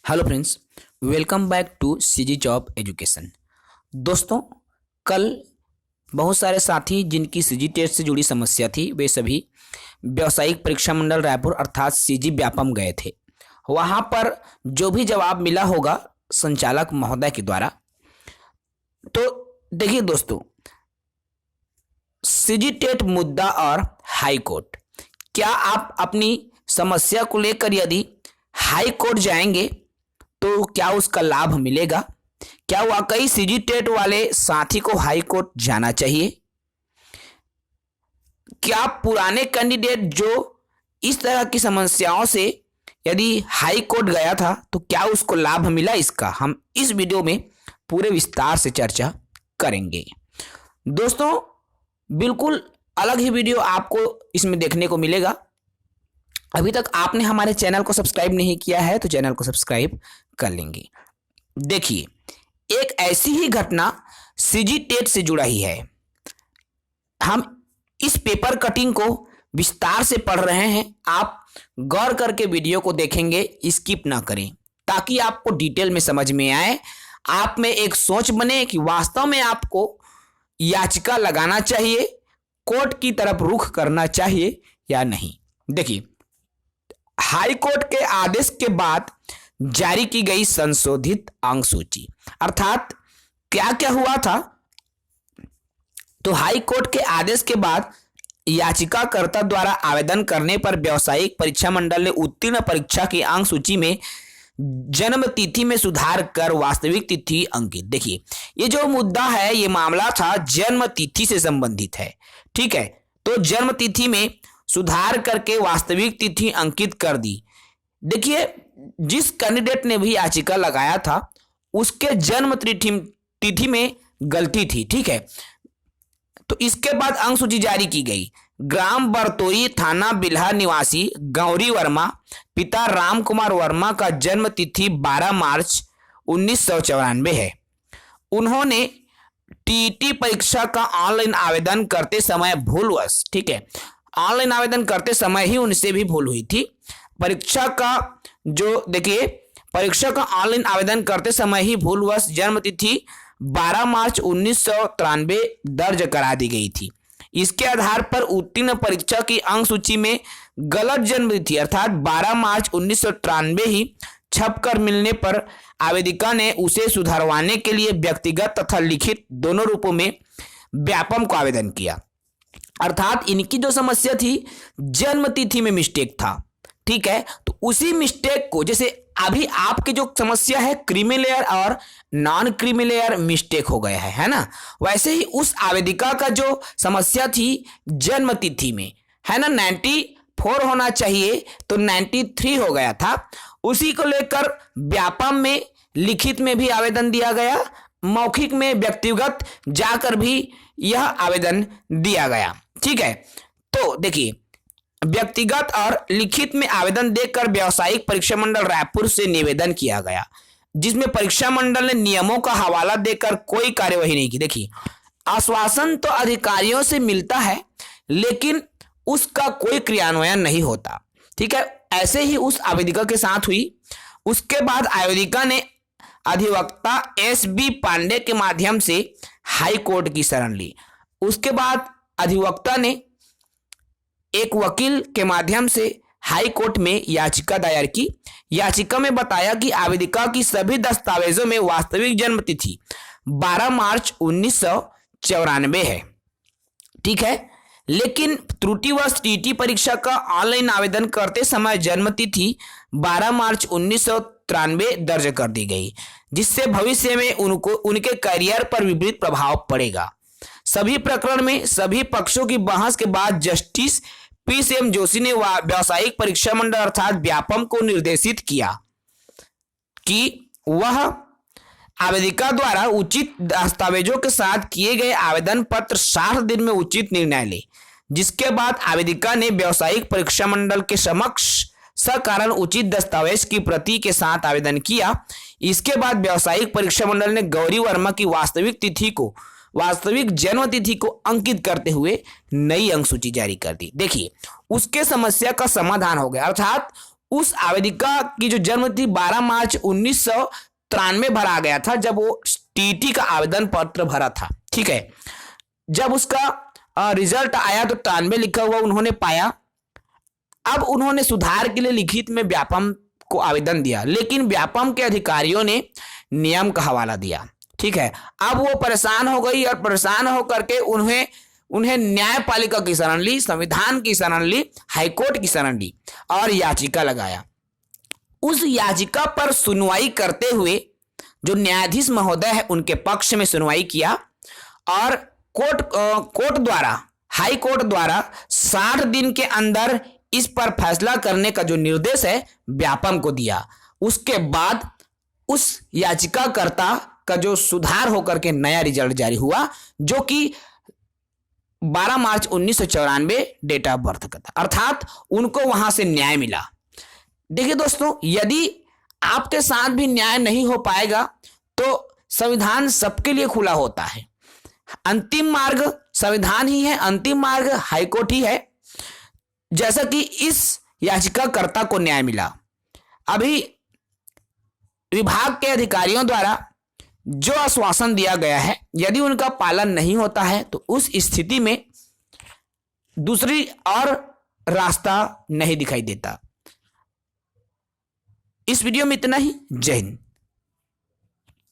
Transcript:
Hello friends, welcome back to CG job education. दोस्तों, कल बहुत सारे साथी जिनकी सीजी टेस्ट से जुड़ी समस्या थी वे सभी व्यावसायिक परीक्षा मंडल रायपुर अर्थात सीजी व्यापम गए थे। वहां पर जो भी जवाब मिला होगा संचालक महोदय के द्वारा, तो देखिए दोस्तों, सीजी टेट मुद्दा और हाई कोर्ट, क्या आप अपनी समस्या को लेकर यदि हाई कोर्ट जाएंगे तो क्या उसका लाभ मिलेगा? क्या वाकई सीजी टेट वाले साथी को हाई कोर्ट जाना चाहिए? क्या पुराने कैंडिडेट जो इस तरह की समस्याओं से यदि हाई कोर्ट गया था तो क्या उसको लाभ मिला? इसका हम इस वीडियो में पूरे विस्तार से चर्चा करेंगे। दोस्तों, बिल्कुल अलग ही वीडियो आपको इसमें देखने को मिलेगा। अभी तक आपने हमारे चैनल को सब्सक्राइब नहीं किया है तो चैनल को सब्सक्राइब कर लेंगे। देखिए, एक ऐसी ही घटना सीजी टेट से जुड़ा ही है। हम इस पेपर कटिंग को विस्तार से पढ़ रहे हैं। आप गौर करके वीडियो को देखेंगे, स्किप ना करें, ताकि आपको डिटेल में समझ में आए, आप में एक सोच बने कि वास्तव में आपको याचिका लगाना चाहिए, कोर्ट की तरफ रुख करना चाहिए या नहीं। देखिए, हाई कोर्ट के आदेश के बाद जारी की गई संशोधित अंक सूची, अर्थात क्या क्या हुआ था। तो हाई कोर्ट के आदेश के बाद याचिकाकर्ता द्वारा आवेदन करने पर व्यावसायिक परीक्षा मंडल ने उत्तीर्ण परीक्षा की अंक सूची में जन्म तिथि में सुधार कर वास्तविक तिथि अंकित। देखिए, ये जो मुद्दा है, ये मामला था जन्म तिथि से संबंधित है। ठीक है, तो जन्म तिथि में सुधार करके वास्तविक तिथि अंकित कर दी। देखिए, जिस कैंडिडेट ने भी याचिका लगाया था उसके जन्म तिथि में गलती थी। ठीक है, तो इसके बाद अंक सूची जारी की गई। ग्राम बरतोई, थाना बिल्हा निवासी गौरी वर्मा, पिता राम कुमार वर्मा का जन्म तिथि 12 मार्च 1994 है। उन्होंने टीईटी परीक्षा का ऑनलाइन आवेदन करते समय भूलवश, ठीक है, ऑनलाइन आवेदन करते समय ही उनसे भी भूल हुई थी। परीक्षा का जो देखिए, परीक्षा का ऑनलाइन आवेदन करते समय ही भूलवश जन्म तिथि 12 मार्च 1993 दर्ज करा दी गई थी। इसके आधार पर उत्तीर्ण परीक्षा की अंक सूची में गलत जन्म तिथि अर्थात 12 मार्च 1993 ही छपकर मिलने पर आवेदिका ने उसे सुधरवाने के लिए व्यक्तिगत तथा लिखित दोनों रूपों में व्यापम को आवेदन किया। अर्थात इनकी जो समस्या थी, जन्म तिथि में मिस्टेक था। ठीक है, तो उसी मिस्टेक को, जैसे अभी आपकी जो समस्या है क्रीमी लेयर और नॉन क्रीमी लेयर मिस्टेक हो गया है ना, वैसे ही उस आवेदिका का जो समस्या थी जन्म तिथि में, है ना, 94 होना चाहिए तो 93 हो गया था। उसी को लेकर व्यापम में लिखित में भी आवेदन दिया गया, मौखिक में व्यक्तिगत जाकर भी यह आवेदन दिया गया। ठीक है, तो देखिए, व्यक्तिगत और लिखित में आवेदन देकर व्यावसायिक परीक्षा मंडल रायपुर से निवेदन किया गया, जिसमें परीक्षा मंडल ने नियमों का हवाला देकर कोई कार्यवाही नहीं की। देखिए, आश्वासन तो अधिकारियों से मिलता है लेकिन उसका कोई क्रियान्वयन नहीं होता। ठीक है, ऐसे ही उस आवेदिका के साथ हुई। उसके बाद आवेदिका ने अधिवक्ता एस.बी. पांडे के माध्यम से हाई कोर्ट की शरण ली। उसके बाद अधिवक्ता ने एक वकील के माध्यम से हाई कोर्ट में याचिका दायर की। याचिका में बताया कि आवेदिका की सभी दस्तावेजों में वास्तविक जन्म तिथि 12 मार्च 1994 है। ठीक है, लेकिन त्रुटिवश टीटी परीक्षा का ऑनलाइन आवेदन करते समय जन्म तिथि 12 मार्च 1993 दर्ज कर दी गई, जिससे भविष्य में उनके करियर पर विपरीत प्रभाव पड़ेगा। सभी प्रकरण में सभी पक्षों की बहस के बाद जस्टिस पी.सी.एम. जोशी ने व्यावसायिक परीक्षा मंडल अर्थात व्यापम को निर्देशित किया कि वह आवेदिका द्वारा उचित दस्तावेजों के साथ किए गए आवेदन पत्र 60 दिन में उचित निर्णय ले। जिसके बाद आवेदिका ने व्यावसायिक परीक्षा मंडल के समक्ष सकारण उचित दस्तावेज की प्रति के साथ आवेदन किया। इसके बाद व्यावसायिक परीक्षा मंडल ने गौरी वर्मा की वास्तविक जन्म तिथि को अंकित करते हुए नई अंक सूची जारी कर दी। देखिए, उसके समस्या का समाधान हो गया, अर्थात उस आवेदिका की जो जन्म थी 12 मार्च 1993 भरा गया था, जब वो टीटी का आवेदन पत्र भरा था। ठीक है, जब उसका रिजल्ट आया तो 93 लिखा हुआ उन्होंने पाया। अब उन्होंने सुधार के लिए लिखित में व्यापम को आवेदन दिया, लेकिन व्यापम के अधिकारियों ने नियम का हवाला दिया। ठीक है, अब वो परेशान हो गई और परेशान होकर के उन्हें न्यायपालिका की शरण ली, संविधान की शरण ली, हाईकोर्ट की शरण ली और याचिका लगाया। उस याचिका पर सुनवाई करते हुए जो न्यायाधीश महोदय है उनके पक्ष में सुनवाई किया और हाई कोर्ट द्वारा 60 दिन के अंदर इस पर फैसला करने का जो निर्देश है व्यापम को दिया। उसके बाद उस याचिकाकर्ता का जो सुधार होकर के नया रिजल्ट जारी हुआ, जो कि 12 मार्च 1994 डेट ऑफ बर्थ का था, अर्थात उनको वहां से न्याय मिला। देखिए दोस्तों, यदि आपके साथ भी न्याय नहीं हो पाएगा तो संविधान सबके लिए खुला होता है। अंतिम मार्ग संविधान ही है, अंतिम मार्ग हाईकोर्ट ही है। जैसा कि इस याचिकाकर्ता को न्याय मिला, अभी विभाग के अधिकारियों द्वारा जो आश्वासन दिया गया है, यदि उनका पालन नहीं होता है तो उस स्थिति में दूसरी और रास्ता नहीं दिखाई देता। इस वीडियो में इतना ही। जय हिंद।